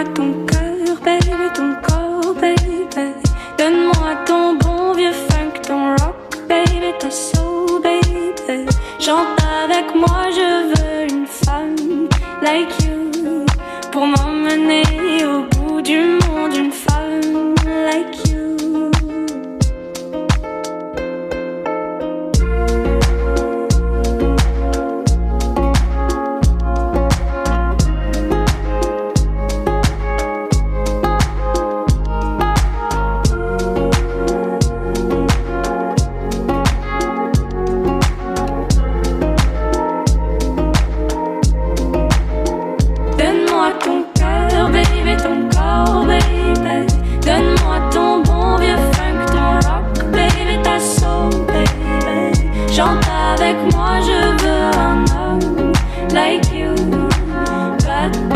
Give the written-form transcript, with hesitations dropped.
Donne-moi ton cœur, baby, ton corps, baby. Donne-moi ton bon vieux funk, ton rock, baby, ta soul, baby. Chante avec moi, je veux une femme like you pour m'emmener